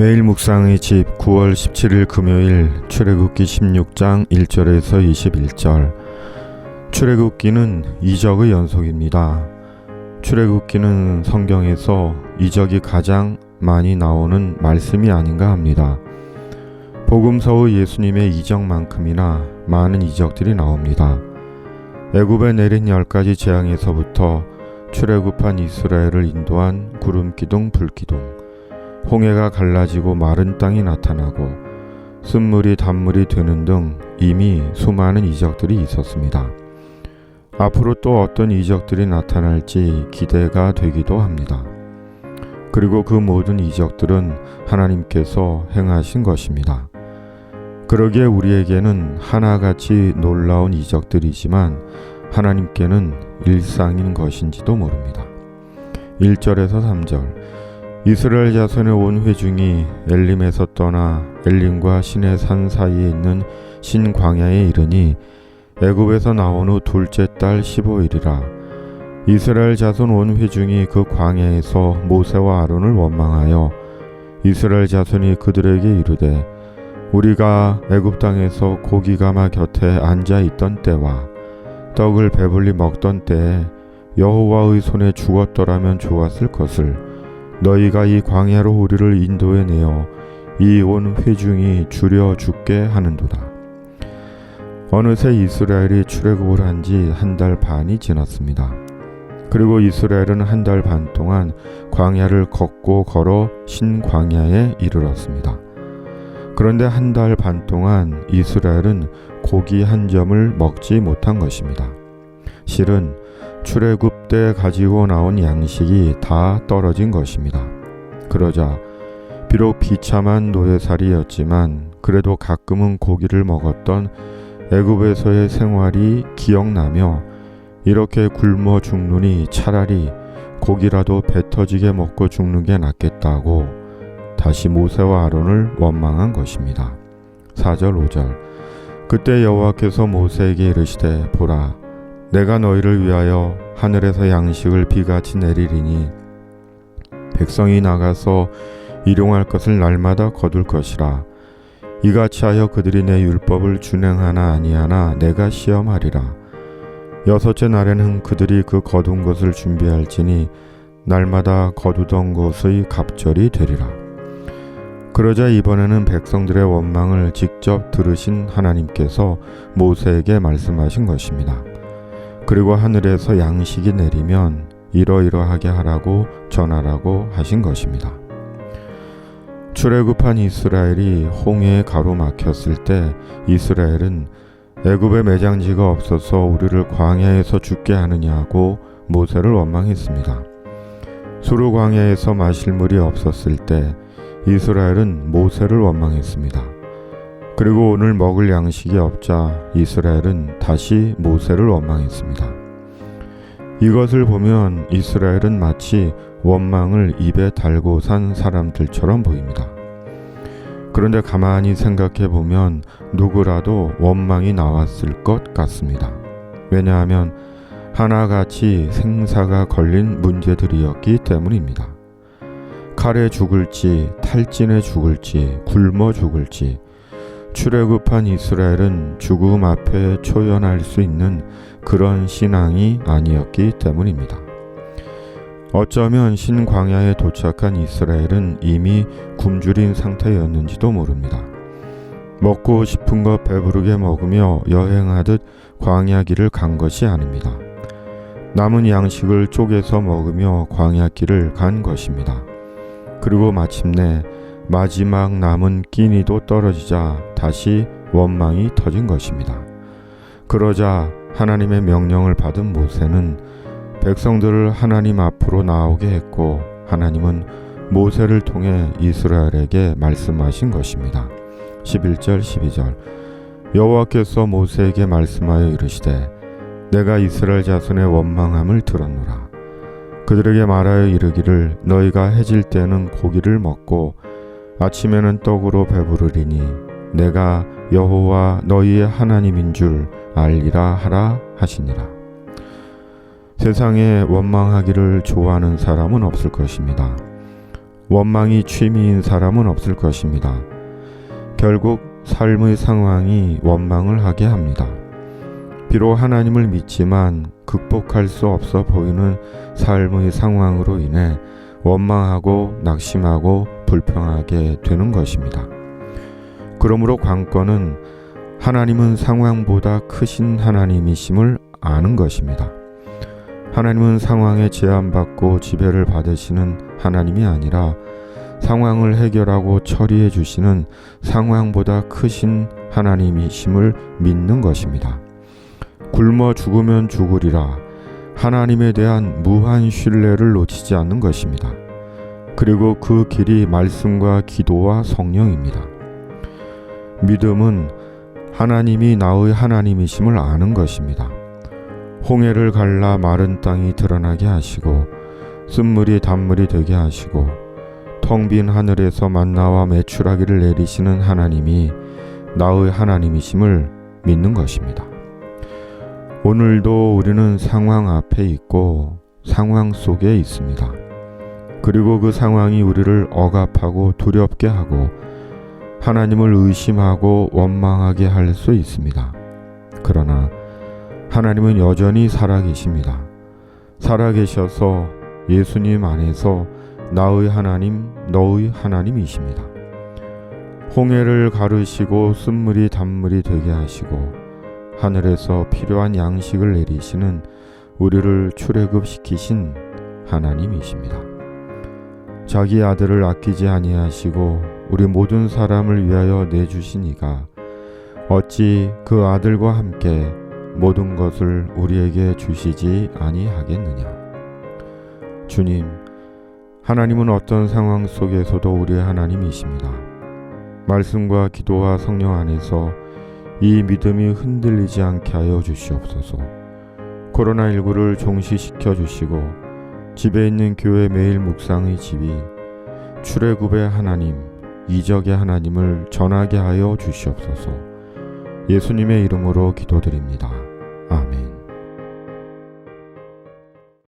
매일 묵상의 집 9월 17일 금요일 출애굽기 16장 1절에서 21절. 출애굽기는 이적의 연속입니다. 출애굽기는 성경에서 이적이 가장 많이 나오는 말씀이 아닌가 합니다. 복음서의 예수님의 이적만큼이나 많은 이적들이 나옵니다. 애굽에 내린 10가지 재앙에서부터 출애굽한 이스라엘을 인도한 구름기둥 불기둥, 홍해가 갈라지고 마른 땅이 나타나고 쓴물이 단물이 되는 등 이미 수많은 이적들이 있었습니다. 앞으로 또 어떤 이적들이 나타날지 기대가 되기도 합니다. 그리고 그 모든 이적들은 하나님께서 행하신 것입니다. 그러기에 우리에게는 하나같이 놀라운 이적들이지만 하나님께는 일상인 것인지도 모릅니다. 1절에서 3절. 이스라엘 자손의 온 회중이 엘림에서 떠나 엘림과 시내 산 사이에 있는 신광야에 이르니 애굽에서 나온 후 둘째 달 15일이라. 이스라엘 자손 온 회중이 그 광야에서 모세와 아론을 원망하여 이스라엘 자손이 그들에게 이르되, 우리가 애굽 땅에서 고기 가마 곁에 앉아 있던 때와 떡을 배불리 먹던 때에 여호와의 손에 죽었더라면 좋았을 것을 너희가 이 광야로 우리를 인도해 내어 이 온 회중이 줄여 죽게 하는도다. 어느새 이스라엘이 출애굽을 한 지 한 달 반이 지났습니다. 그리고 이스라엘은 한 달 반 동안 광야를 걷고 걸어 신광야에 이르렀습니다. 그런데 한 달 반 동안 이스라엘은 고기 한 점을 먹지 못한 것입니다. 실은 출애굽 때 가지고 나온 양식이 다 떨어진 것입니다. 그러자 비록 비참한 노예살이였지만 그래도 가끔은 고기를 먹었던 애굽에서의 생활이 기억나며 이렇게 굶어 죽느니 차라리 고기라도 배 터지게 먹고 죽는 게 낫겠다고 다시 모세와 아론을 원망한 것입니다. 4절 5절. 그때 여호와께서 모세에게 이르시되, 보라, 내가 너희를 위하여 하늘에서 양식을 비같이 내리리니 백성이 나가서 일용할 것을 날마다 거둘 것이라. 이같이 하여 그들이 내 율법을 준행하나 아니하나 내가 시험하리라. 여섯째 날에는 그들이 그 거둔 것을 준비할지니 날마다 거두던 것의 갑절이 되리라. 그러자 이번에는 백성들의 원망을 직접 들으신 하나님께서 모세에게 말씀하신 것입니다. 그리고 하늘에서 양식이 내리면 이러이러하게 하라고 전하라고 하신 것입니다. 출애굽한 이스라엘이 홍해에 가로막혔을 때 이스라엘은 애굽에 매장지가 없어서 우리를 광야에서 죽게 하느냐고 모세를 원망했습니다. 수르 광야에서 마실 물이 없었을 때 이스라엘은 모세를 원망했습니다. 그리고 오늘 먹을 양식이 없자 이스라엘은 다시 모세를 원망했습니다. 이것을 보면 이스라엘은 마치 원망을 입에 달고 산 사람들처럼 보입니다. 그런데 가만히 생각해 보면 누구라도 원망이 나왔을 것 같습니다. 왜냐하면 하나같이 생사가 걸린 문제들이었기 때문입니다. 칼에 죽을지, 탈진에 죽을지, 굶어 죽을지, 출애굽한 이스라엘은 죽음 앞에 초연할 수 있는 그런 신앙이 아니었기 때문입니다. 어쩌면 신광야에 도착한 이스라엘은 이미 굶주린 상태였는지도 모릅니다. 먹고 싶은 것 배부르게 먹으며 여행하듯 광야길을 간 것이 아닙니다. 남은 양식을 쪼개서 먹으며 광야길을 간 것입니다. 그리고 마침내 마지막 남은 끼니도 떨어지자 다시 원망이 터진 것입니다. 그러자 하나님의 명령을 받은 모세는 백성들을 하나님 앞으로 나오게 했고 하나님은 모세를 통해 이스라엘에게 말씀하신 것입니다. 11절 12절. 여호와께서 모세에게 말씀하여 이르시되, 내가 이스라엘 자손의 원망함을 들었노라. 그들에게 말하여 이르기를, 너희가 해질 때는 고기를 먹고 아침에는 떡으로 배부르리니 내가 여호와 너희의 하나님인 줄 알리라 하라 하시니라. 세상에 원망하기를 좋아하는 사람은 없을 것입니다. 원망이 취미인 사람은 없을 것입니다. 결국 삶의 상황이 원망을 하게 합니다. 비록 하나님을 믿지만 극복할 수 없어 보이는 삶의 상황으로 인해 원망하고 낙심하고 불평하게 되는 것입니다. 그러므로 관건은 하나님은 상황보다 크신 하나님이심을 아는 것입니다. 하나님은 상황에 제한받고 지배를 받으시는 하나님이 아니라 상황을 해결하고 처리해 주시는 상황보다 크신 하나님이심을 믿는 것입니다. 굶어 죽으면 죽으리라 하나님에 대한 무한 신뢰를 놓치지 않는 것입니다. 그리고 그 길이 말씀과 기도와 성령입니다. 믿음은 하나님이 나의 하나님이심을 아는 것입니다. 홍해를 갈라 마른 땅이 드러나게 하시고 쓴물이 단물이 되게 하시고 텅 빈 하늘에서 만나와 메추라기를 내리시는 하나님이 나의 하나님이심을 믿는 것입니다. 오늘도 우리는 상황 앞에 있고 상황 속에 있습니다. 그리고 그 상황이 우리를 억압하고 두렵게 하고 하나님을 의심하고 원망하게 할 수 있습니다. 그러나 하나님은 여전히 살아계십니다. 살아계셔서 예수님 안에서 나의 하나님, 너의 하나님이십니다. 홍해를 가르시고 쓴물이 단물이 되게 하시고 하늘에서 필요한 양식을 내리시는 우리를 출애굽시키신 하나님이십니다. 자기 아들을 아끼지 아니하시고 우리 모든 사람을 위하여 내주신 이가 어찌 그 아들과 함께 모든 것을 우리에게 주시지 아니하겠느냐. 주님, 하나님은 어떤 상황 속에서도 우리의 하나님이십니다. 말씀과 기도와 성령 안에서 이 믿음이 흔들리지 않게 하여 주시옵소서. 코로나19를 종식시켜 주시고 집에 있는 교회 매일 묵상의 집이 출애굽의 하나님, 이적의 하나님을 전하게 하여 주시옵소서. 예수님의 이름으로 기도드립니다. 아멘.